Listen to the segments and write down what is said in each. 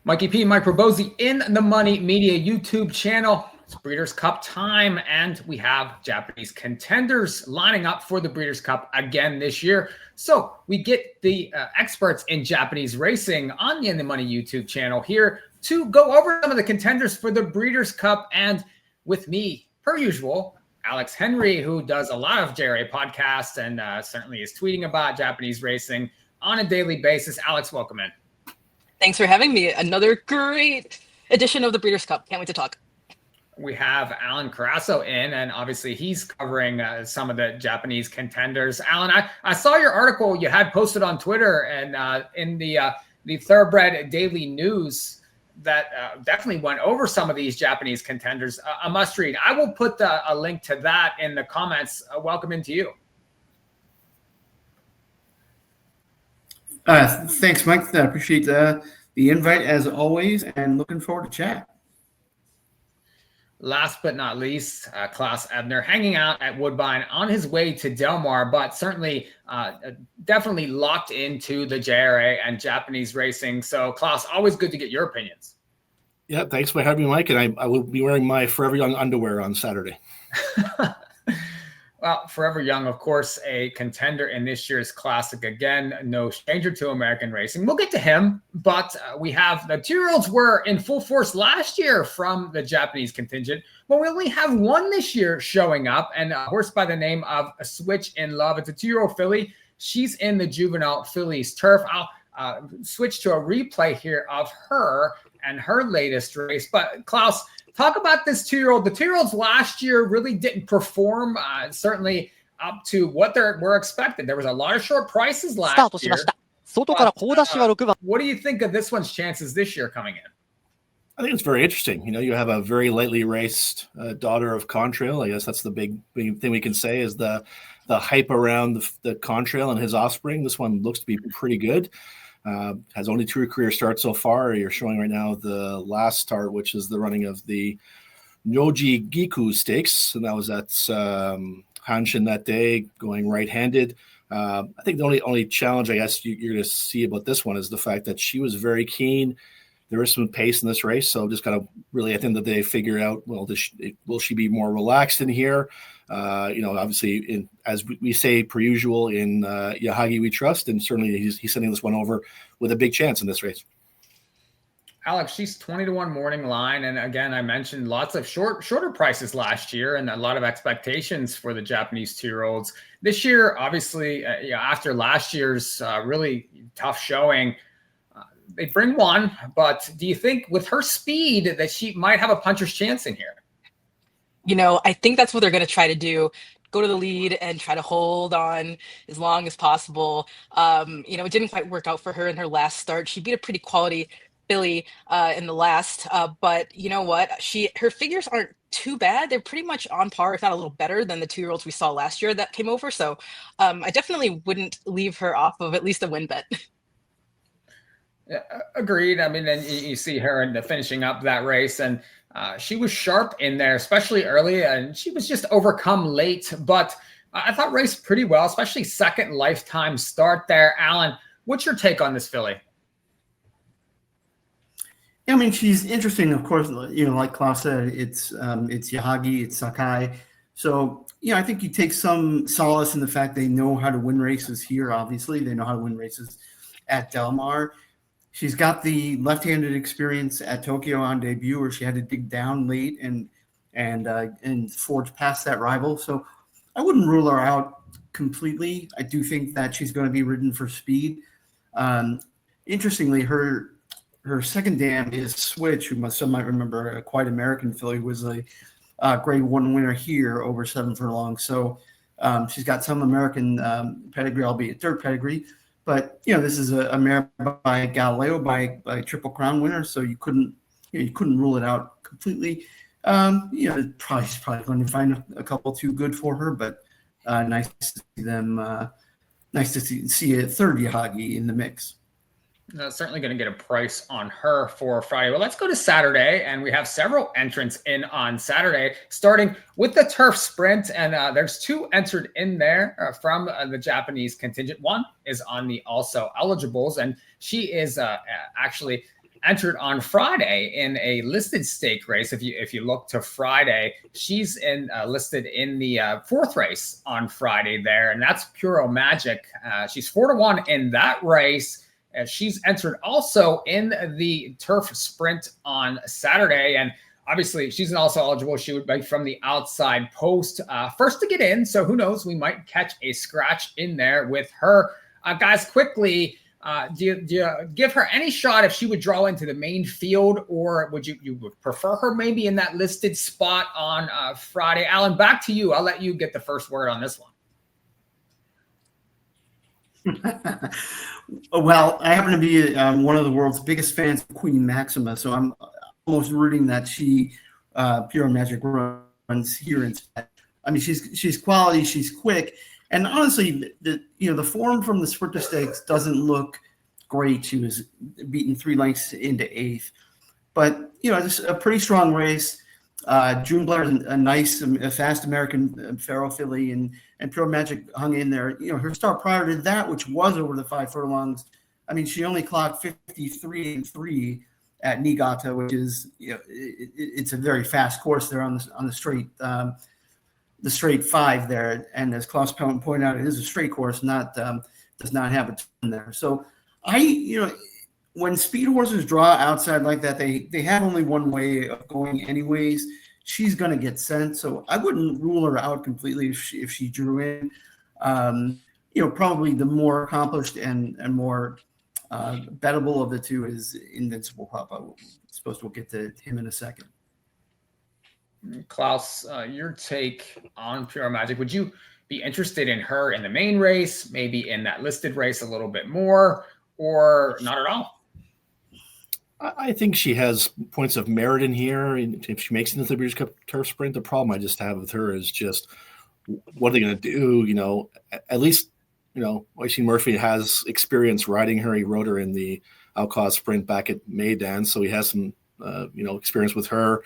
Mikee P, Mike Robosi in the Money Media YouTube channel. It's Breeders' Cup time, and we have Japanese contenders lining up for the Breeders' Cup again this year. So we get the experts in Japanese racing on the In the Money YouTube channel here to go over some of the contenders for the Breeders' Cup. And with me, per usual, Alex Henry, who does a lot of JRA podcasts and certainly is tweeting about Japanese racing on a daily basis. Alex, welcome in. Thanks for having me. Another great edition of the Breeders' Cup. Can't wait to talk. We have Alan Carasso in, and obviously he's covering some of the Japanese contenders. Alan, I saw your article you had posted on Twitter and in the Thoroughbred Daily News that definitely went over some of these Japanese contenders. A must read. I will put a link to that in the comments. Welcome into you. Thanks, Mike. I appreciate the invite as always, and looking forward to chat. Last but not least, Klaus Ebner hanging out at Woodbine on his way to Del Mar, but certainly definitely locked into the JRA and Japanese racing. So, Klaus, always good to get your opinions. Yeah, thanks for having me, Mike. And I will be wearing my Forever Young underwear on Saturday. Well, Forever Young, of course, a contender in this year's Classic. Again, no stranger to American racing. We'll get to him, but we have the 2-year-olds were in full force last year from the Japanese contingent, but we only have one this year showing up, and a horse by the name of Switch in Love. It's a 2-year-old filly. She's in the Juvenile fillies turf. I'll switch to a replay here of her and her latest race. But Klaus, talk about this 2-year-old. The 2-year-olds last year really didn't perform certainly up to what were expected. There was a lot of short prices last year. What do you think of this one's chances this year coming in? I think it's very interesting. You know, you have a very lightly raced daughter of Contrail. I guess that's the big thing we can say is the hype around the Contrail and his offspring. This one looks to be pretty good. Has only 2 career starts so far. You're showing right now the last start, which is the running of the Nyoji Giku Stakes, and that was at Hanshin that day, going right-handed. I think the only challenge I guess you're going to see about this one is the fact that she was very keen. There is some pace in this race, so just got to really at the end of the day figure out, well, will she be more relaxed in here? Obviously, as we say per usual, in Yahagi we trust, and certainly he's sending this one over with a big chance in this race. Alex, she's 20-1 morning line, and again, I mentioned lots of shorter prices last year, and a lot of expectations for the Japanese 2-year-olds this year. Obviously, after last year's really tough showing, they bring one. But do you think with her speed that she might have a puncher's chance in here? You know, I think that's what they're going to try to do. Go to the lead and try to hold on as long as possible. It didn't quite work out for her in her last start. She beat a pretty quality filly in the last, but you know what? Her figures aren't too bad. They're pretty much on par, if not a little better than the 2-year-olds we saw last year that came over. So I definitely wouldn't leave her off of at least a win bet. Yeah, agreed. I mean, then you see her in the finishing up that race, and she was sharp in there, especially early, and she was just overcome late. But I thought raced pretty well, especially second lifetime start there. Alan, what's your take on this filly? Yeah, I mean, she's interesting, of course. Like Klaus said, it's Yahagi, it's Sakai. So, I think you take some solace in the fact they know how to win races here. Obviously, they know how to win races at Del Mar. She's got the left-handed experience at Tokyo on debut, where she had to dig down late and forge past that rival. So I wouldn't rule her out completely. I do think that she's going to be ridden for speed. Interestingly, her second dam is Switch, who some might remember, a quite American filly, who was a Grade 1 winner here over 7 furlongs. So she's got some American pedigree, albeit dirt pedigree. But this is a mare by Galileo, by Triple Crown winner, so you couldn't rule it out completely. Probably going to find a couple too good for her, but nice to see them. Nice to see a third Yahagi in the mix. Certainly going to get a price on her for Friday. Well, let's go to Saturday, and we have several entrants in on Saturday, starting with the turf sprint, and there's 2 entered in there from the Japanese contingent. One is on the also eligibles, and she is actually entered on Friday in a listed stake race. If you look to Friday, she's listed in the 4th race on Friday there, and that's Puro Magic. She's 4-1 in that race. She's entered also in the turf sprint on Saturday, and obviously she's also eligible. She would be from the outside post, first to get in. So who knows? We might catch a scratch in there with her. Guys, quickly, do you give her any shot if she would draw into the main field, or would you would prefer her maybe in that listed spot on Friday? Alan, back to you. I'll let you get the first word on this one. Well, I happen to be one of the world's biggest fans of Queen Maxima, so I'm almost rooting that she Pure Magic runs here instead. I mean, she's quality, she's quick, and honestly, the form from the Sprinter Stakes doesn't look great. She was beaten 3 lengths into 8th, but just a pretty strong race. June Blair's a nice, a fast American Pharaoh filly, and Pure Magic hung in there. Her start prior to that, which was over the 5 furlongs, I mean, she only clocked 53-3 at Niigata, which is it's a very fast course there on the straight 5 there. And as Klaus pointed out, it is a straight course, does not have a turn there. So when speed horses draw outside like that, they have only one way of going anyways. She's going to get sent, so I wouldn't rule her out completely if she drew in. Probably the more accomplished and more bettable of the two is Invincible Papa. We'll get to him in a second. Klaus, your take on Pure Magic. Would you be interested in her in the main race, maybe in that listed race a little bit more, or not at all? I think she has points of merit in here. If she makes it into the Breeders' Cup Turf Sprint, the problem I just have with her is just what are they going to do? At least, Oisin Murphy has experience riding her. He rode her in the Alcaz Sprint back at Maidan, so he has some, experience with her.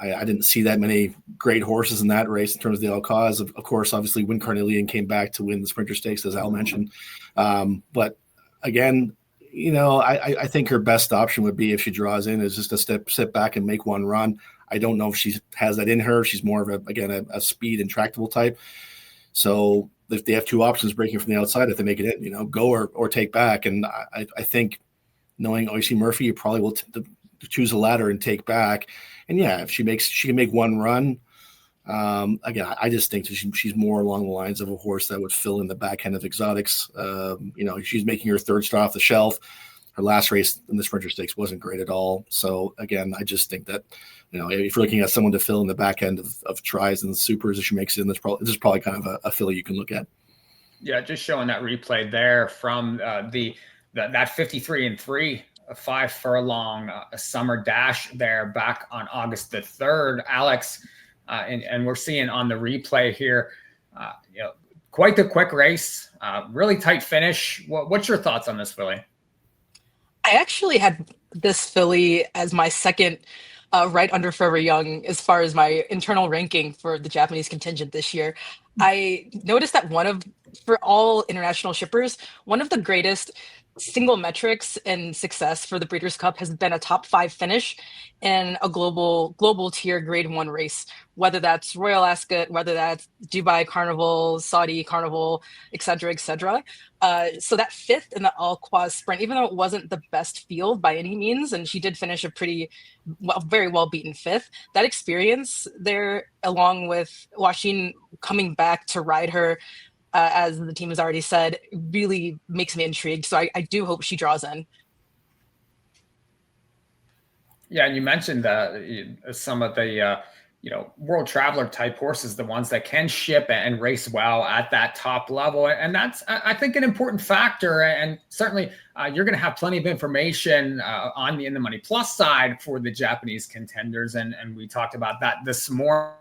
I didn't see that many great horses in that race in terms of the Alcaz. Of course, obviously, Win Carnelian came back to win the Sprinter Stakes, as Al mentioned. But again, I think her best option would be if she draws in is just to sit back and make one run. I don't know if she has that in her. She's more of a speed and tractable type. So if they have 2 options breaking from the outside, if they make it in, go or take back. And I think knowing Oisin Murphy, you probably will choose the latter and take back. And yeah, if she can make one run. Again, I just think she's more along the lines of a horse that would fill in the back end of exotics. She's making her 3rd start off the shelf. Her last race in the Sprinter Stakes wasn't great at all. So again, I just think that, if you're looking at someone to fill in the back end of tries and supers, if she makes it in, this is probably kind of a filly you can look at. Yeah, just showing that replay there from that 53-3. A 5 furlong summer dash there back on August the 3rd, Alex. And we're seeing on the replay here, quite the quick race, really tight finish. What's your thoughts on this filly? I actually had this filly as my second right under Forever Young as far as my internal ranking for the Japanese contingent this year. I noticed that for all international shippers, one of the greatest single metrics and success for the Breeders' Cup has been a top 5 finish in a global tier grade 1 race, whether that's Royal Ascot, whether that's Dubai Carnival, Saudi Carnival, et cetera, et cetera. So that 5th in the Alcaz Sprint, even though it wasn't the best field by any means, and she did finish a very well beaten 5th, that experience there, along with Joaquin coming back to ride her, as the team has already said, really makes me intrigued. So I do hope she draws in. Yeah, and you mentioned some of the World Traveler type horses, the ones that can ship and race well at that top level, and that's I think an important factor. And certainly you're going to have plenty of information on the In the Money Plus side for the Japanese contenders, and we talked about that this morning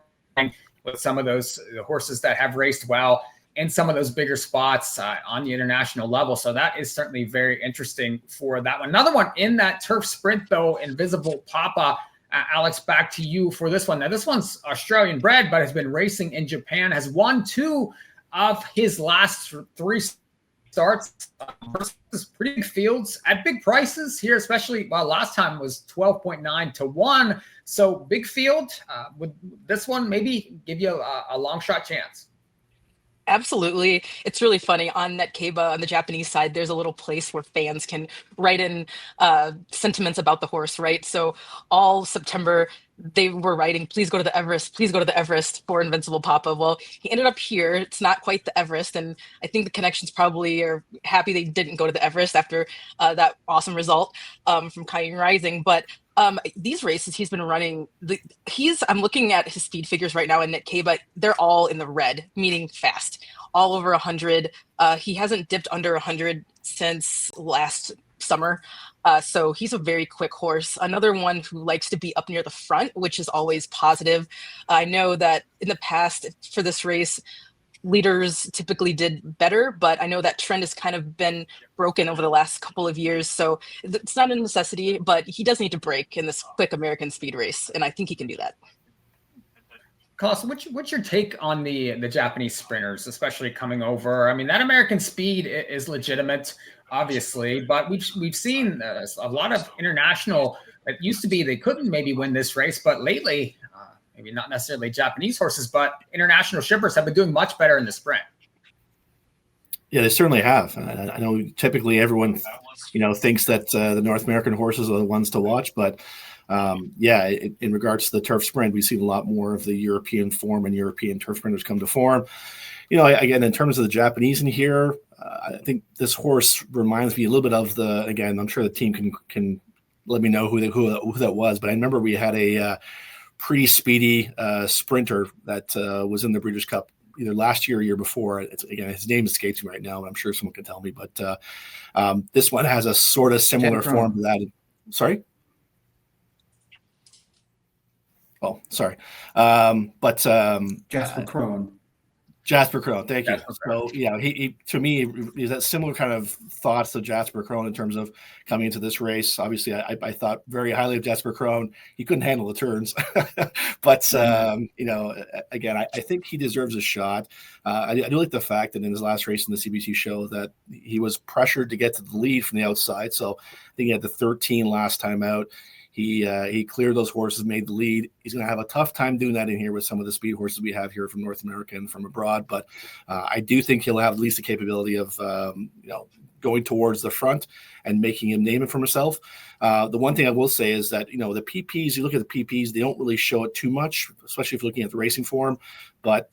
with some of those horses that have raced well in some of those bigger spots on the international level. So that is certainly very interesting for that one. Another one in that turf sprint, though, Invincible Papa. Alex, back to you for this one. Now, this one's Australian bred, but has been racing in Japan, has won 2 of his last 3 starts versus pretty big fields at big prices here, especially last time was 12.9 to 1. So big field, would this one maybe give you a long shot chance? Absolutely. It's really funny. On Netkeiba, on the Japanese side, there's a little place where fans can write in sentiments about the horse, right? So all September, they were writing, please go to the Everest, please go to the Everest for Invincible Papa. Well, he ended up here. It's not quite the Everest. And I think the connections probably are happy they didn't go to the Everest after that awesome result from Kaiying Rising. But these races he's been running, I'm looking at his speed figures right now in Netkeiba, they're all in the red, meaning fast, all over 100. He hasn't dipped under 100 since last summer. So he's a very quick horse. Another one who likes to be up near the front, which is always positive. I know that in the past for this race, leaders typically did better, but I know that trend has kind of been broken over the last couple of years. So it's not a necessity, but he does need to break in this quick American speed race. And I think he can do that. Klaus, what's your take on the Japanese sprinters, especially coming over? I mean, that American speed is legitimate, obviously, but we've seen a lot of international. It used to be they couldn't maybe win this race, but lately, maybe not necessarily Japanese horses, but international shippers have been doing much better in the sprint. Yeah, they certainly have. I know typically everyone, thinks that the North American horses are the ones to watch, but in regards to the turf sprint, we've seen a lot more of the European form and European turf sprinters come to form. Again, in terms of the Japanese in here, I think this horse reminds me a little bit of again, I'm sure the team can let me know who that was, but I remember we had a pretty speedy sprinter that was in the Breeders' Cup either last year or year before. Again, his name escapes me right now, and I'm sure someone can tell me. But this one has a sort of similar form to that. Sorry? Oh, sorry. Jasper Crone. Jasper Crone, thank you. So, he to me is that similar kind of thoughts to Jasper Crone in terms of coming into this race. Obviously, I thought very highly of Jasper Crone. He couldn't handle the turns, but again, I think he deserves a shot. I do like the fact that in his last race in the CBC show that he was pressured to get to the lead from the outside. So I think he had the 13 last time out. He cleared those horses, made the lead. He's going to have a tough time doing that in here with some of the speed horses we have here from North America and from abroad. But I do think he'll have at least the capability of going towards the front and making him name it for himself. The one thing I will say is that the PPs, you look at the PPs, they don't really show it too much, especially if you're looking at the racing form. But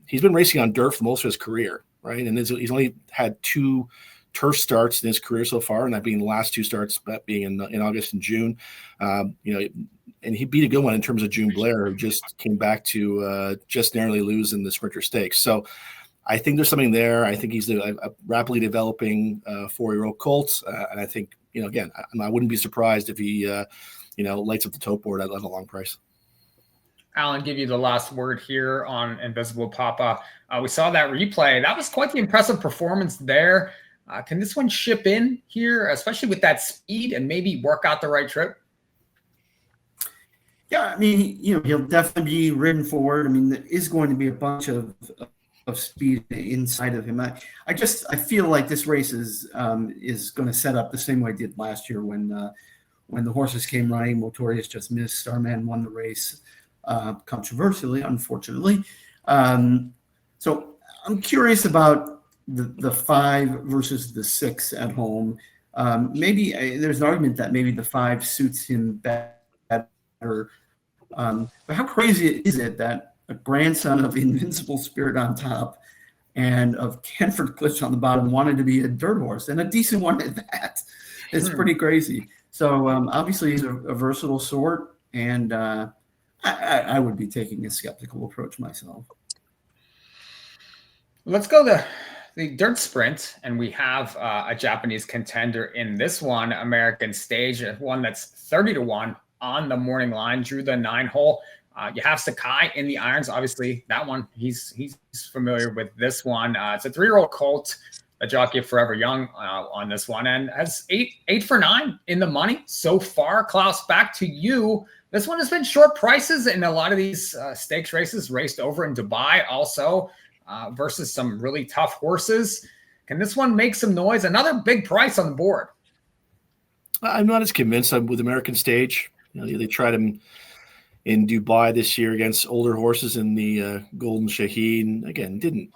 he's been racing on dirt for most of his career, right? And he's only had 2 turf starts in his career so far, and that being the last 2 starts, that being in August and June. And he beat a good one in terms of June Blair, who just came back to just narrowly lose in the Sprinter Stakes. So I think there's something there. I think he's a rapidly developing 4-year-old colt, and I think again, I wouldn't be surprised if he lights up the tote board at a long price. Alan, give you the last word here on Invincible Papa. We saw that replay. That was quite the impressive performance there. Can this one ship in here, especially with that speed, and maybe work out the right trip? Yeah, I mean, he'll definitely be ridden forward. I mean, there is going to be a bunch of speed inside of him. I feel like this race is going to set up the same way it did last year when the horses came running. Motorius just missed. Starman won the race controversially, unfortunately. So I'm curious about the 5 versus the 6 at home. Maybe there's an argument that maybe the 5 suits him better. But how crazy is it that a grandson of Invincible Spirit on top and of Canford Cliffs on the bottom wanted to be a dirt horse, and a decent one at that? It's pretty crazy. So obviously he's a versatile sort, and I would be taking a skeptical approach myself. Let's go the dirt sprint, and we have a Japanese contender in this one, American Stage, one that's 30 to 1 on the morning line. Drew the 9-hole. You have Sakai in the irons. Obviously, that one he's familiar with. This one, it's a 3-year-old colt, a jockey of Forever Young on this one, and has 8 for 9 in the money so far. Klaus, back to you. This one has been short prices in a lot of these stakes races, raced over in Dubai also. Versus some really tough horses. Can this one make some noise? Another big price on the board. I'm not as convinced with American Stage. They tried him in Dubai this year against older horses in the Golden Shaheen. Again, didn't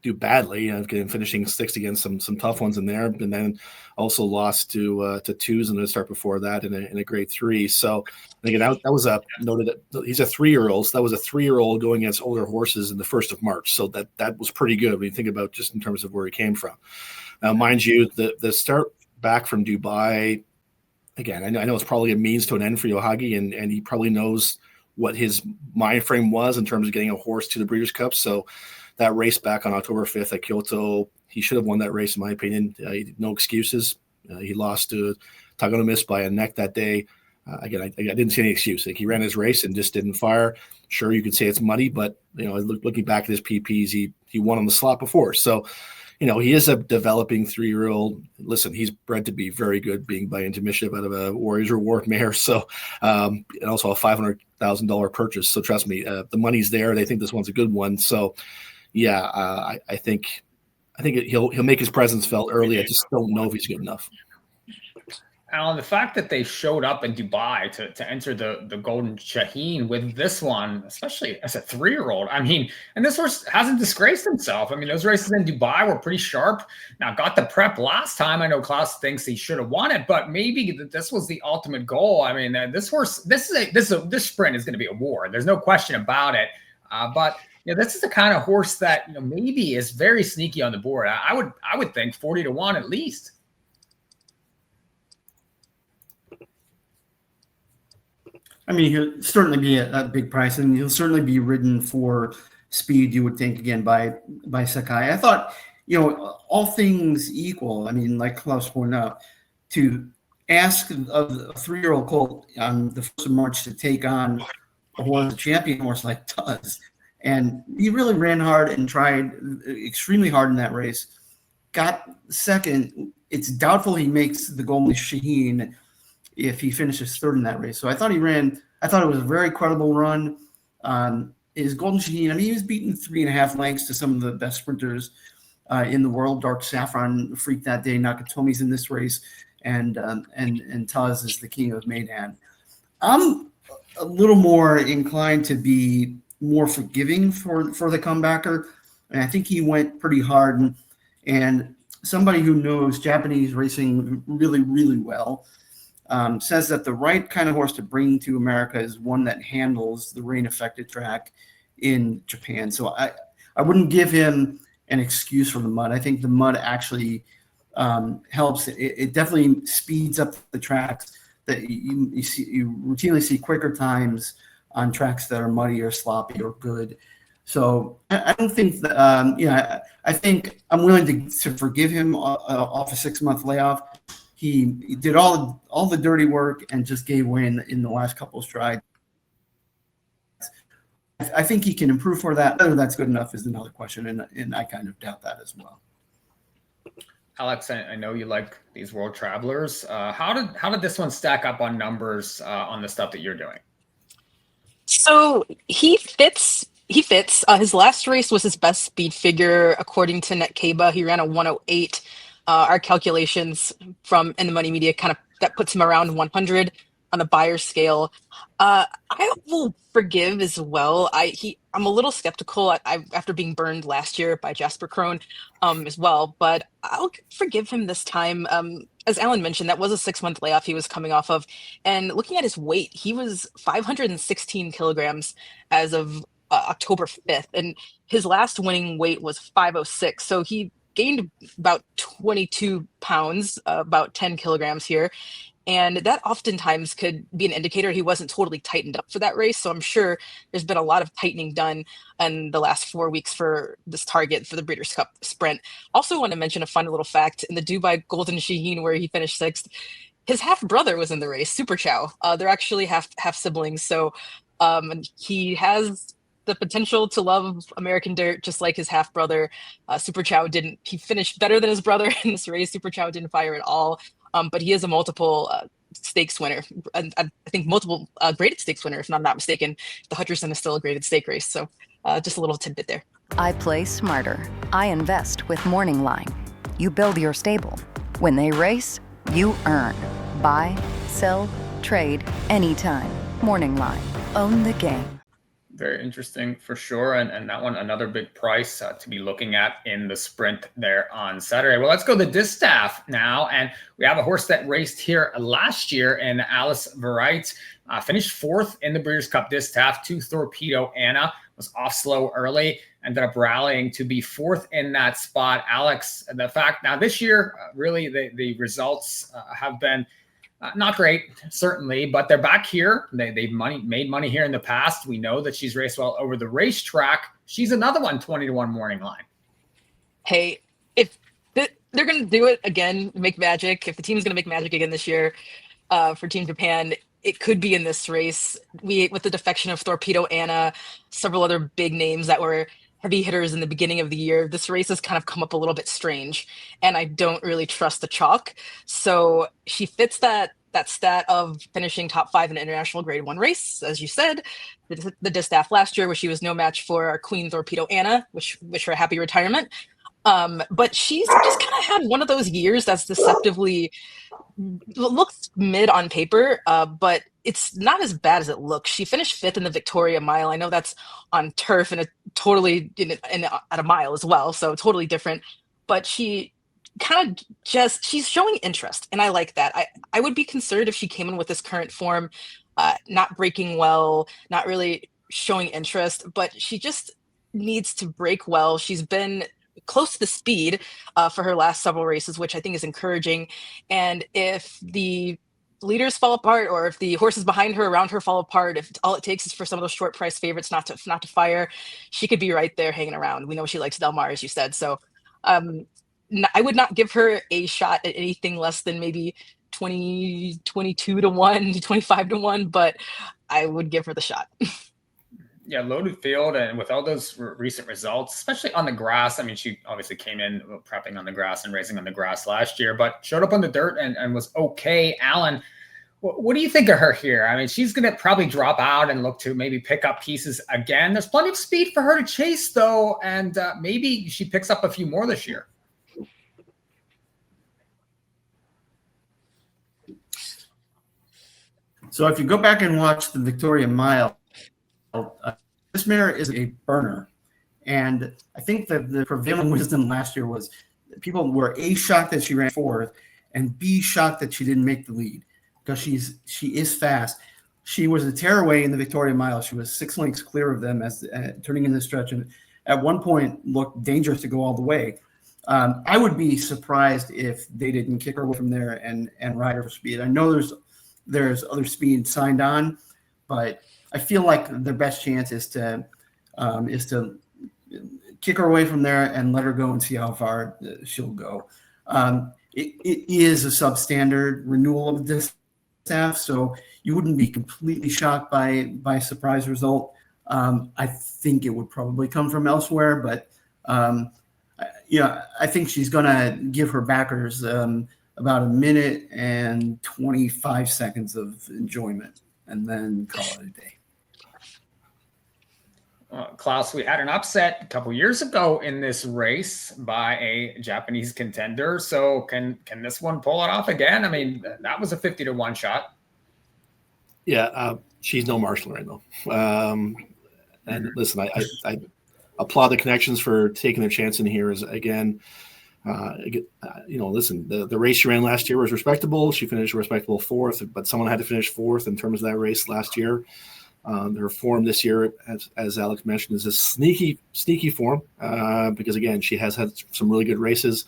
do badly, finishing sixth against some tough ones in there, and then also lost to twos in the start before that in a grade 3. So again, that was a noted. He's a 3-year-old. So that was a 3-year-old going against older horses in the 1st of March. So that was pretty good when you think about just in terms of where he came from. Now, mind you, the start back from Dubai. Again, I know it's probably a means to an end for Yohagi, and he probably knows what his mind frame was in terms of getting a horse to the Breeders' Cup. So that race back on October 5th at Kyoto, he should have won that race, in my opinion. No excuses. He lost to Tagonomis by a neck that day. Again, I didn't see any excuse. Like, he ran his race and just didn't fire. Sure, you could say it's muddy, but looking back at his PPs, he won on the slot before. So, he is a developing 3-year-old. Listen, he's bred to be very good, being by Intermission out of a Warriors Reward mare. So, and also a $500,000 purchase. So trust me, the money's there. They think this one's a good one. So, yeah, I think he'll make his presence felt early. I just don't know if he's good enough. Alan, the fact that they showed up in Dubai to enter the Golden Shaheen with this one, especially as a 3-year-old, and this horse hasn't disgraced himself. those races in Dubai were pretty sharp. Now, got the prep last time. I know Klaus thinks he should have won it, but maybe this was the ultimate goal. This horse, this sprint is going to be a war. There's no question about it. But this is the kind of horse that maybe is very sneaky on the board. I would think 40-1 at least. He'll certainly be a big price, and he'll certainly be ridden for speed, you would think, again, by Sakai. I thought, all things equal, like Klaus pointed out, to ask a 3-year-old colt on the 1st of March to take on a champion horse like Tuz. And he really ran hard and tried extremely hard in that race. Got second. It's doubtful he makes the Golden Shaheen if he finishes 3rd in that race. So I thought it was a very credible run. His Golden Shaheen, he was beaten 3.5 lengths to some of the best sprinters in the world. Dark Saffron freaked that day. Nakatomi's in this race, and Tuz is the king of Maidhan. I'm a little more inclined to be more forgiving for the comebacker, and I think he went pretty hard. And somebody who knows Japanese racing really, really well says that the right kind of horse to bring to America is one that handles the rain-affected track in Japan. So I wouldn't give him an excuse for the mud. I think the mud actually helps. It definitely speeds up the tracks. That you routinely see quicker times on tracks that are muddy or sloppy or good. So I don't think that, I think I'm willing to forgive him off a 6-month layoff. He did all the dirty work and just gave way in the last couple of strides. I think he can improve for that. Whether that's good enough is another question, and I kind of doubt that as well. Alex, I know you like these World Travelers. How did this one stack up on numbers on the stuff that you're doing? So he fits. His last race was his best speed figure according to Netkeba. He ran a 108. Our calculations from In the Money Media that puts him around 100 on the buyer scale. I will forgive as well. I'm a little skeptical after being burned last year by Jasper Krohn as well, but I'll forgive him this time. As Alan mentioned, that was a 6-month layoff he was coming off of. And looking at his weight, he was 516 kilograms as of October 5th. And his last winning weight was 506. So he gained about 22 pounds, about 10 kilograms here. And that oftentimes could be an indicator he wasn't totally tightened up for that race. So I'm sure there's been a lot of tightening done in the last 4 weeks for this target for the Breeders' Cup Sprint. Also want to mention a fun little fact. In the Dubai Golden Shaheen, where he finished 6th, his half brother was in the race, Super Chow. They're actually half siblings. So he has the potential to love American dirt, just like his half brother. Super Chow didn't. He finished better than his brother in this race. Super Chow didn't fire at all. But he is a multiple stakes winner. And I think multiple graded stakes winner, if I'm not mistaken. The Hutcherson is still a graded stake race. So just a little tidbit there. I play smarter. I invest with Morning Line. you build your stable. When they race, you earn. Buy, sell, trade, anytime. Morning Line. Own the game. Very interesting for sure. And that one, another big price to be looking at in the sprint there on Saturday. Well, let's go to Distaff now. And we have a horse that raced here last year, and Alice Verite finished fourth in the Breeders' Cup Distaff. 2 Torpedo Anna was off slow early, ended up rallying to be fourth in that spot. Alex, the fact now this year, really the results have been not great, certainly, but they're back here. They've made money here in the past. We know that she's raced well over the racetrack. She's another one, 20-1 Morning Line. Hey, if they're going to do it again, make magic, if the team's going to make magic again this year for Team Japan, it could be in this race. With the defection of Torpedo Anna, several other big names that were heavy hitters in the beginning of the year, this race has kind of come up a little bit strange, and I don't really trust the chalk. So she fits that stat of finishing top 5 in an international grade 1 race, as you said, the Distaff last year, where she was no match for our Queen Torpedo Anna, which wish her a happy retirement. But she's just kind of had one of those years that's deceptively looks mid on paper, but it's not as bad as it looks. She finished 5th in the Victoria Mile. I know that's on turf and at a mile as well, so totally different. But she kind of she's showing interest, and I like that. I would be concerned if she came in with this current form, not breaking well, not really showing interest, but she just needs to break well. She's been close to the speed for her last several races, which I think is encouraging. And if the leaders fall apart, or if the horses behind her, around her fall apart, if all it takes is for some of those short price favorites not to fire, she could be right there hanging around. We know she likes Del Mar, as you said. So I would not give her a shot at anything less than maybe 20, 22-1, 25-1, but I would give her the shot. Yeah, loaded field, and with all those recent results, especially on the grass. I mean, she obviously came in prepping on the grass and racing on the grass last year, but showed up on the dirt and was okay. Alan, what do you think of her here? I mean, she's going to probably drop out and look to maybe pick up pieces again. There's plenty of speed for her to chase, though, and maybe she picks up a few more this year. So if you go back and watch the Victoria Mile, this mare is a burner. And I think that the prevailing wisdom last year was that people were A, shocked that she ran fourth, and B, shocked that she didn't make the lead, because she is fast. She was a tearaway in the Victoria Mile. She was 6 lengths clear of them as turning in the stretch, and at one point looked dangerous to go all the way. I would be surprised if they didn't kick her away from there and ride her for speed. I know there's other speed signed on, but I feel like the best chance is to kick her away from there and let her go and see how far she'll go. It is a substandard renewal of this staff, so you wouldn't be completely shocked by a surprise result. I think it would probably come from elsewhere, but I think she's going to give her backers about 1 minute and 25 seconds of enjoyment, and then call it a day. Klaus, we had an upset a couple years ago in this race by a Japanese contender. So can this one pull it off again? I mean, that was a 50-1 shot. Yeah, she's no Marshall right now. And listen, I applaud the connections for taking their chance in here. Listen, the race she ran last year was respectable. She finished a respectable fourth, but someone had to finish fourth in terms of that race last year. Her form this year, as Alex mentioned, is a sneaky form because, again, she has had some really good races.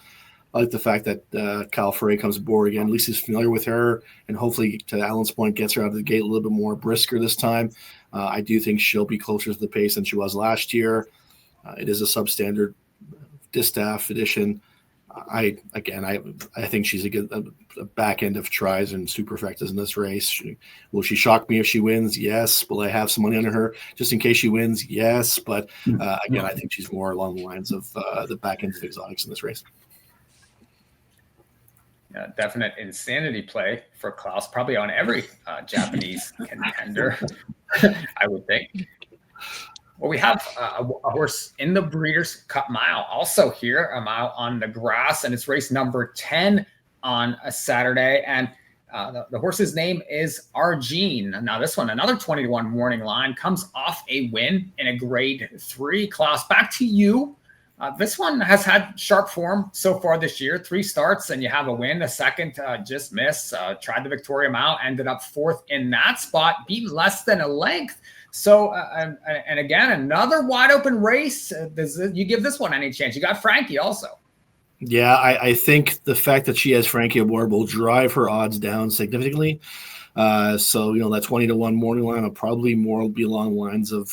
I like the fact that Kyle Frey comes aboard again. At least he's familiar with her, and hopefully, to Alan's point, gets her out of the gate a little bit more brisker this time. I do think she'll be closer to the pace than she was last year. It is a substandard Distaff edition. I think she's a back end of tries and superfectas in this race. Will she shock me if she wins? Yes. Will I have some money on her just in case she wins? Yes. But again, I think she's more along the lines of the back end of exotics in this race. Yeah, definite insanity play for Klaus, probably on every Japanese contender, I would think. Well, we have a horse in the Breeders' Cup Mile also here, a mile on the grass, and it's race number 10 on a Saturday. And the horse's name is Argene. Now, this one, another 20-1 morning line, comes off a win in a Grade 3 class. Back to you. This one has had sharp form so far this year. 3 starts and you have a win. The second just missed. Tried the Victoria Mile, ended up 4th in that spot, beat less than a length. So, and again, another wide open race. You give this one any chance? You got Frankie also. Yeah, I think the fact that she has Frankie aboard will drive her odds down significantly. So, that 20-1 morning line will probably more be along the lines of,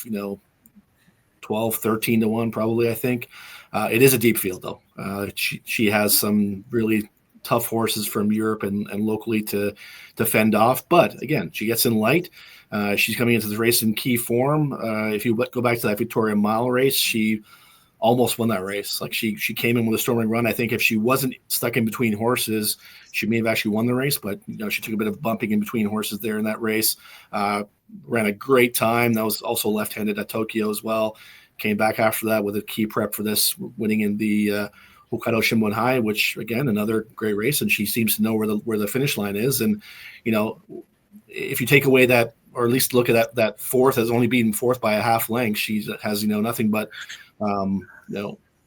12, 13-1, probably, I think. It is a deep field, though. She has some really tough horses from Europe and locally to fend off. But again, she gets in light. She's coming into the race in key form. If you go back to that Victoria Mile race, she almost won that race. Like she came in with a storming run. I think if she wasn't stuck in between horses, she may have actually won the race. But she took a bit of bumping in between horses there in that race. Ran a great time. That was also left-handed at Tokyo as well. Came back after that with a key prep for this, winning in the Hokkaido Shimbun High, which again another great race. And she seems to know where the finish line is. And if you take away that, or at least look at that fourth as only being fourth by a half length, she has nothing but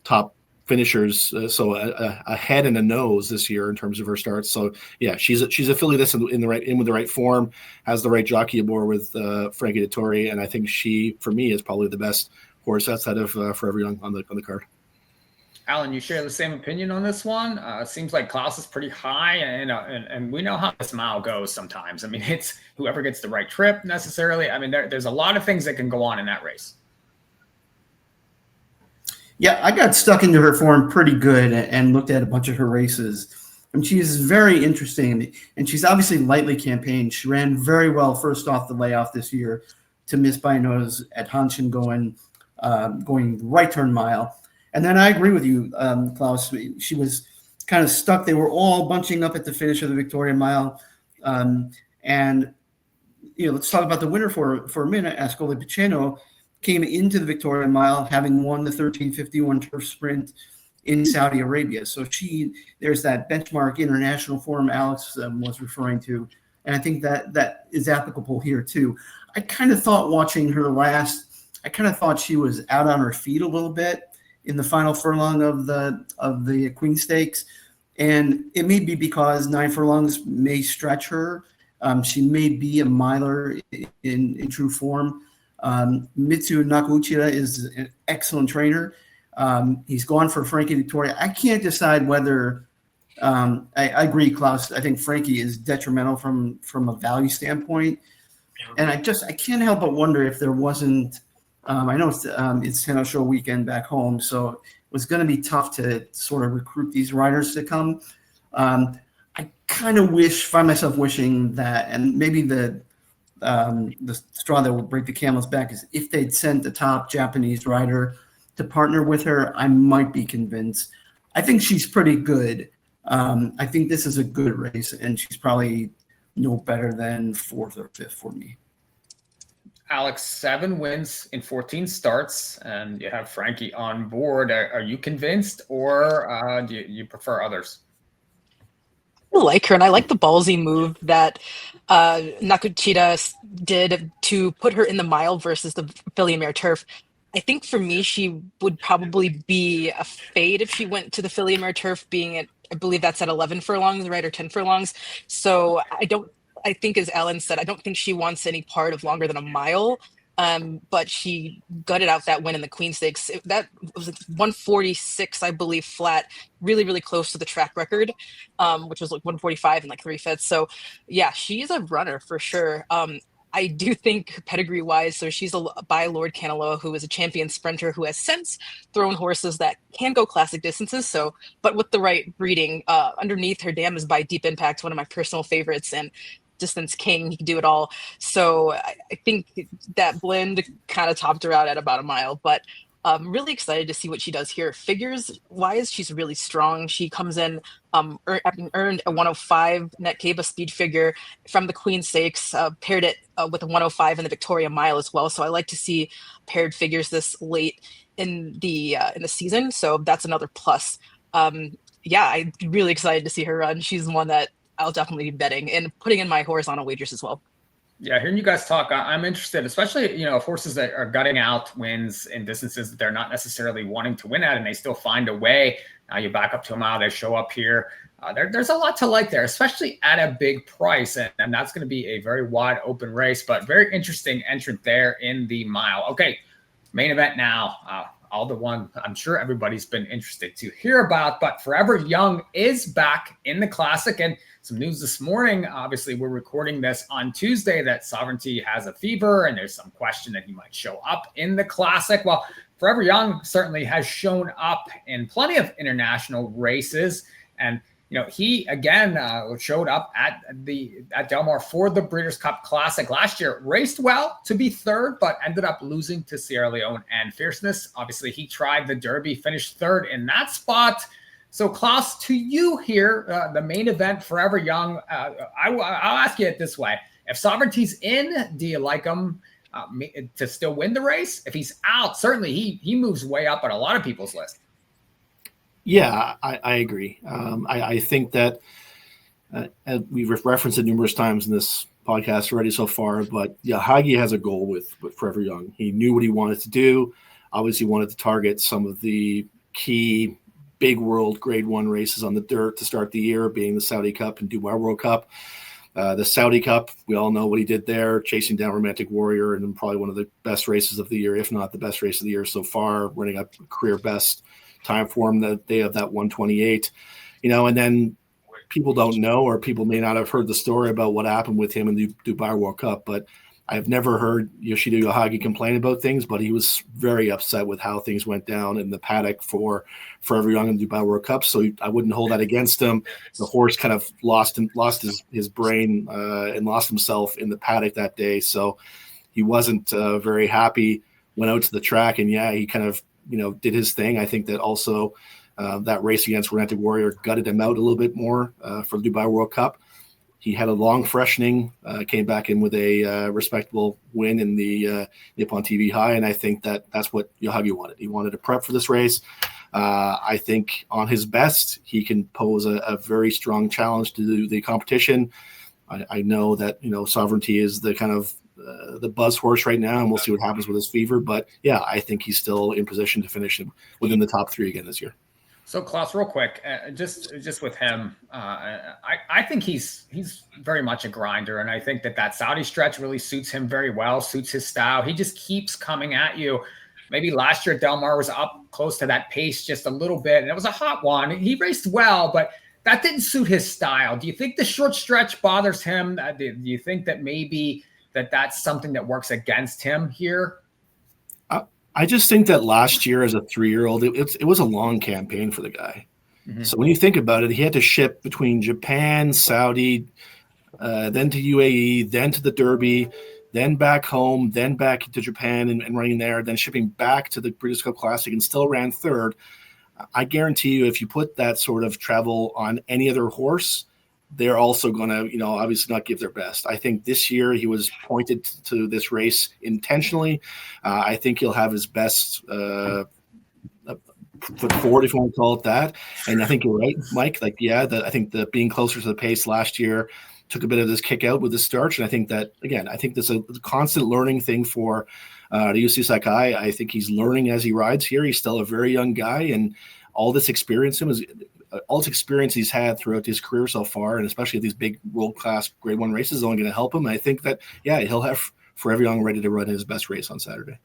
top finishers, so a head and a nose this year in terms of her starts. So yeah, she's a filly that's in with the right form, has the right jockey aboard with Frankie Dettori, and I think she, for me, is probably the best horse outside of Forever Young on the card. Alan, you share the same opinion on this one? It seems like Klaus is pretty high, and we know how this mile goes sometimes. I mean, it's whoever gets the right trip necessarily. I mean, there's a lot of things that can go on in that race. Yeah, I got stuck into her form pretty good and looked at a bunch of her races. And she is very interesting, and she's obviously lightly campaigned. She ran very well first off the layoff this year to miss by nose at Hanshin going right turn mile. And then I agree with you, Klaus. She was kind of stuck. They were all bunching up at the finish of the Victoria Mile. And let's talk about the winner for a minute. Ascoli Piceno came into the Victoria Mile having won the 1351 turf sprint in Saudi Arabia. So there's that benchmark international form Alex was referring to. And I think that is applicable here too. I kind of thought watching her she was out on her feet a little bit in the final furlong of the Queen Stakes. And it may be because 9 furlongs may stretch her. She may be a miler in true form. Mitsu Nakauchira is an excellent trainer. He's gone for Frankie Victoria. I can't decide whether I agree, Klaus. I think Frankie is detrimental from a value standpoint. And I can't help but wonder if there wasn't I know it's Tenno Show weekend back home, so it was going to be tough to sort of recruit these riders to come. I kind of find myself wishing that, and maybe the straw that would break the camel's back is if they'd sent the top Japanese rider to partner with her, I might be convinced. I think she's pretty good. I think this is a good race, and she's probably no better than 4th or 5th for me. Alex, 7 wins in 14 starts, and you have Frankie on board. Are you convinced, or do you prefer others? I like her, and I like the ballsy move that Nakauchira did to put her in the mile versus the filly mare turf. I think for me, she would probably be a fade if she went to the filly mare turf, being at, I believe that's at 11 furlongs, right, or 10 furlongs. So I think, as Ellen said, I don't think she wants any part of longer than a mile. But she gutted out that win in the Queen Stakes. That was like 146, I believe, flat, really, really close to the track record, which was like 145 and like 3/5. So yeah, she's a runner for sure. I do think pedigree-wise, so she's by Lord Kanaloa, who is a champion sprinter who has since thrown horses that can go classic distances. So, but with the right breeding, underneath her dam is by Deep Impact, one of my personal favorites, and Distance King. He can do it all. So I think that blend kind of topped her out at about a mile. But Really excited to see what she does here. Figures wise, she's really strong. She comes in having earned a 105 net Caba speed figure from the Queen Stakes, paired it with a 105 in the Victoria Mile as well. So I like to see paired figures this late in the season. So that's another plus. Yeah, I'm really excited to see her run. She's one that I'll definitely be betting and putting in my horizontal wagers as well. Yeah, hearing you guys talk, I'm interested, especially, horses that are gutting out wins in distances that they're not necessarily wanting to win at, and they still find a way. Now you back up to a mile, they show up here. There's a lot to like there, especially at a big price, and that's going to be a very wide open race, but very interesting entrant there in the mile. Okay, main event now. All the one I'm sure everybody's been interested to hear about, but Forever Young is back in the Classic, and some news this morning. Obviously, we're recording this on Tuesday that Sovereignty has a fever, and there's some question that he might show up in the Classic. Well, Forever Young certainly has shown up in plenty of international races, and he again showed up at Del Mar for the Breeders' Cup Classic last year. Raced well to be third, but ended up losing to Sierra Leone and Fierceness. Obviously, he tried the Derby, finished third in that spot. So, Klaus, to you here, the main event, Forever Young. I'll ask you it this way: if Sovereignty's in, do you like him to still win the race? If he's out, certainly he moves way up on a lot of people's list. Yeah, I agree. I think that we've referenced it numerous times in this podcast already so far, but yeah, Hagi has a goal with Forever Young. He knew what he wanted to do. Obviously wanted to target some of the key big world grade 1 races on the dirt to start the year, being the Saudi Cup and Dubai World Cup. The Saudi Cup, we all know what he did there, chasing down Romantic Warrior, and probably one of the best races of the year, if not the best race of the year so far, running a career best time for him the day of that 128, and then people don't know, or people may not have heard the story about what happened with him in the Dubai World Cup, but I've never heard Yoshida Yohagi complain about things, but he was very upset with how things went down in the paddock for Forever Young in the Dubai World Cup. So I wouldn't hold that against him. The horse kind of lost his brain and lost himself in the paddock that day. So he wasn't very happy, went out to the track, and he kind of, did his thing. I think that also that race against Romantic Warrior gutted him out a little bit more for the Dubai World Cup. He had a long freshening, came back in with a respectable win in the Nippon TV High, and I think that's what Yohagi wanted. He wanted to prep for this race. I think on his best, he can pose a very strong challenge to the competition. I know that Sovereignty is the kind of the buzz horse right now, and we'll see what happens with his fever. But yeah, I think he's still in position to finish within the top 3 again this year. So, Klaus, real quick, just with him, I think he's very much a grinder, and I think that Saudi stretch really suits him very well, suits his style. He just keeps coming at you. Maybe last year Del Mar was up close to that pace just a little bit, and it was a hot one. He raced well, but that didn't suit his style. Do you think the short stretch bothers him? Do you think that maybe that's something that works against him here? I just think that last year as a 3-year-old, it was a long campaign for the guy. Mm-hmm. So when you think about it, he had to ship between Japan, Saudi, then to UAE, then to the Derby, then back home, then back to Japan and running there, then shipping back to the Breeders' Cup Classic and still ran third. I guarantee you, if you put that sort of travel on any other horse, they're also going to, obviously not give their best. I think this year he was pointed to this race intentionally. I think he'll have his best foot forward, if you want to call it that. And I think you're right, Mike. I think the being closer to the pace last year took a bit of this kick out with the starch. And I think that, again, this is a constant learning thing for Ryusuke Sakai. I think he's learning as he rides here. He's still a very young guy, and all this experience he's had throughout his career so far, and especially these big world-class grade 1 races, is only going to help him. And I think that, he'll have Forever Young ready to run his best race on Saturday.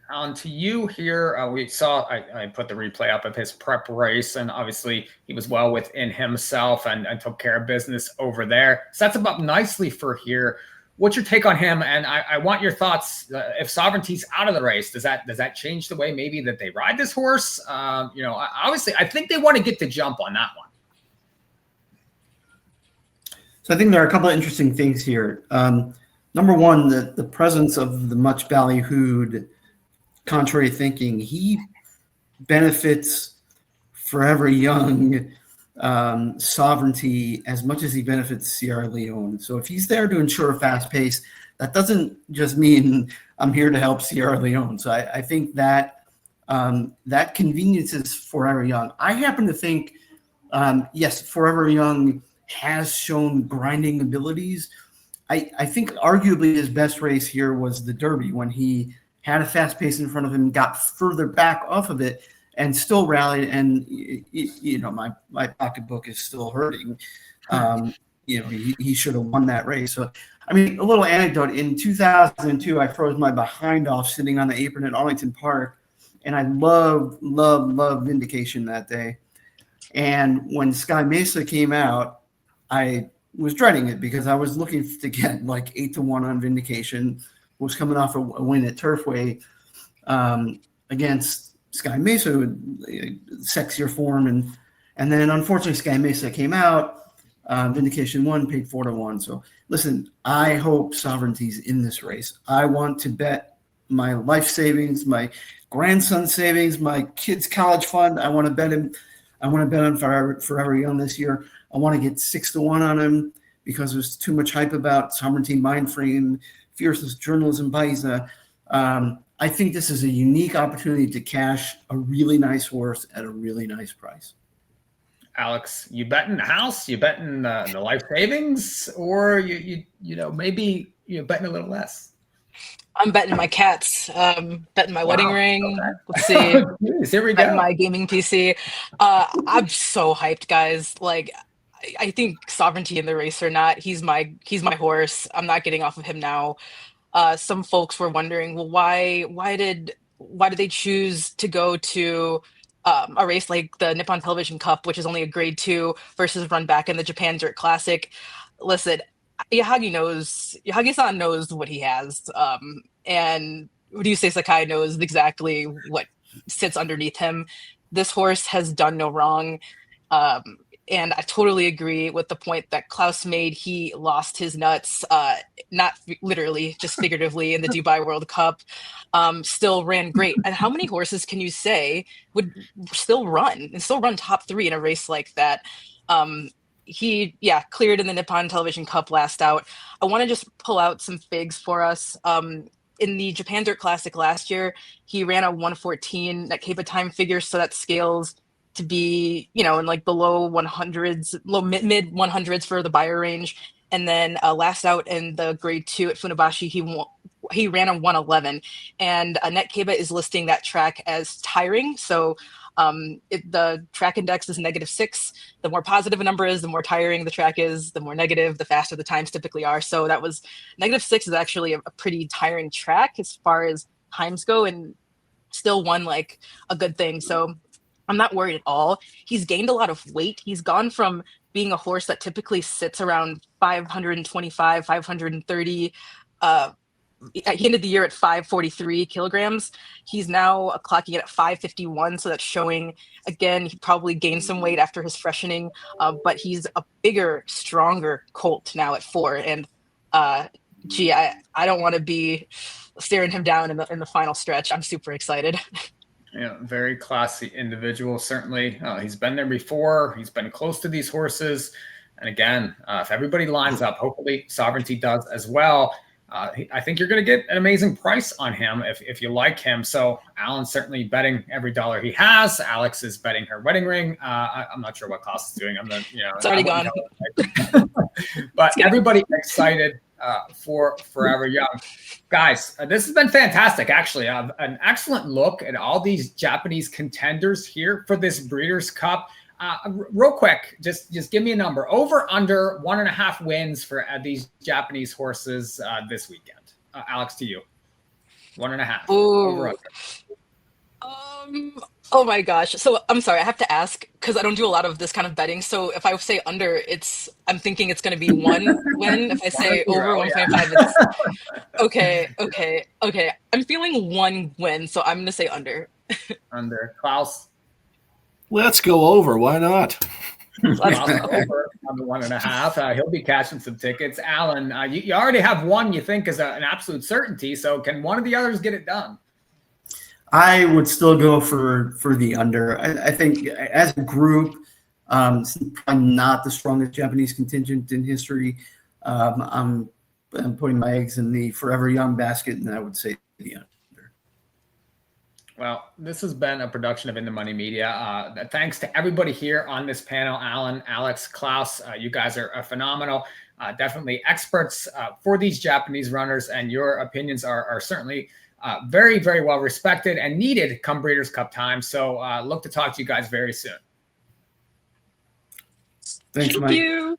On to you here. We saw, I put the replay up of his prep race, and obviously he was well within himself and took care of business over there. Sets him up nicely for here. What's your take on him? And I want your thoughts. If Sovereignty's out of the race, does that change the way maybe that they ride this horse? Obviously, I think they want to get the jump on that one. So I think there are a couple of interesting things here. Number one, the presence of the much ballyhooed contrary thinking. He benefits Forever Young sovereignty as much as he benefits Sierra Leone. So if he's there to ensure a fast pace, that doesn't just mean I'm here to help Sierra Leone. So I think that that conveniences Forever Young. I happen to think, yes, Forever Young has shown grinding abilities. I think arguably his best race here was the Derby, when he had a fast pace in front of him, got further back off of it, and still rallied. And you know, my pocketbook is still hurting. You know, he should have won that race. So, I mean, a little anecdote: in 2002, I froze my behind off sitting on the apron at Arlington Park, and I loved Vindication that day. And when Sky Mesa came out, I was dreading it because I was looking to get like 8-1 on Vindication. Was coming off a win at Turfway against Sky Mesa, sexier form, and then unfortunately Sky Mesa came out. Vindication won, paid 4-1. So listen, I hope Sovereignty's in this race. I want to bet my life savings, my grandson's savings, my kid's college fund. I want to bet him. I want to bet on Forever Young this year. I want to get 6-1 on him because there's too much hype about Sovereignty, Mindframe, Fiercest Journalism, Paisa. I think this is a unique opportunity to cash a really nice horse at a really nice price. Alex, you betting the house? You betting the life savings, or you know, maybe you're betting a little less? I'm betting my cats, betting my wedding ring. Okay. Let's see. Jeez, here we go. Betting my gaming PC. I'm so hyped, guys. Like, I think Sovereignty in the race or not, he's my horse. I'm not getting off of him now. Some folks were wondering, well, why did they choose to go to a race like the Nippon Television Cup, which is only a grade 2, versus run back in the Japan Dirt Classic? Listen, Yahagi-san knows what he has, and Ryusei Sakai knows exactly what sits underneath him. This horse has done no wrong, and I totally agree with the point that Klaus made. He lost his nuts, not literally, just figuratively, in the Dubai World Cup. Still ran great. And how many horses can you say would still run top 3 in a race like that? He cleared in the Nippon Television Cup last out. I want to just pull out some figs for us. In the Japan Dirt Classic last year, he ran a 1:14 at Cape time figure, so that scales to be, you know, in like the low 100s, mid 100s for the buyer range. And then last out in the grade 2 at Funabashi, he ran a 1:11, and Net Keba is listing that track as tiring. So the track index is -6. The more positive a number is, the more tiring the track is. The more negative, the faster the times typically are. So that was -6 is actually a pretty tiring track as far as times go, and still won like a good thing. So I'm not worried at all. He's gained a lot of weight. He's gone from being a horse that typically sits around 525, 530. He ended the year at 543 kilograms. He's now clocking it at 551. So that's showing, again, he probably gained some weight after his freshening, but he's a bigger, stronger colt now at 4. And I don't want to be staring him down in the final stretch. I'm super excited. Yeah, very classy individual, certainly. He's been there before. He's been close to these horses. And again, if everybody lines up, hopefully Sovereignty does as well. I think you're going to get an amazing price on him if you like him. So Alan's certainly betting every dollar he has. Alex is betting her wedding ring. I'm not sure what Klaus is doing. It's already gone. But everybody excited for Forever Young. Guys, this has been fantastic, actually. An excellent look at all these Japanese contenders here for this Breeders' Cup. Real quick, just give me a number. Over, under 1.5 wins for these Japanese horses this weekend. Alex, to you. 1.5. Over, under. Oh my gosh. So I'm sorry, I have to ask because I don't do a lot of this kind of betting. So if I say under, I'm thinking it's going to be 1 win. If I say over 1.5, it's okay. I'm feeling 1 win, so I'm going to say under. Under. Klaus? Let's go over. Why not? Over on the 1.5. He'll be cashing some tickets. Alan, you already have one you think is an absolute certainty. So can one of the others get it done? I would still go for the under. I think as a group, it's probably not the strongest Japanese contingent in history. I'm putting my eggs in the Forever Young basket, and I would say the under. Well, this has been a production of In the Money Media. Thanks to everybody here on this panel, Alan, Alex, Klaus. You guys are phenomenal. Definitely experts for these Japanese runners, and your opinions are certainly very, very well respected and needed come Breeders' Cup time. So look to talk to you guys very soon. Thanks, Mike. Thank you.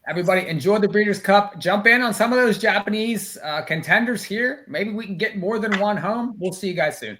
Everybody enjoy the Breeders' Cup. Jump in on some of those Japanese contenders here. Maybe we can get more than one home. We'll see you guys soon.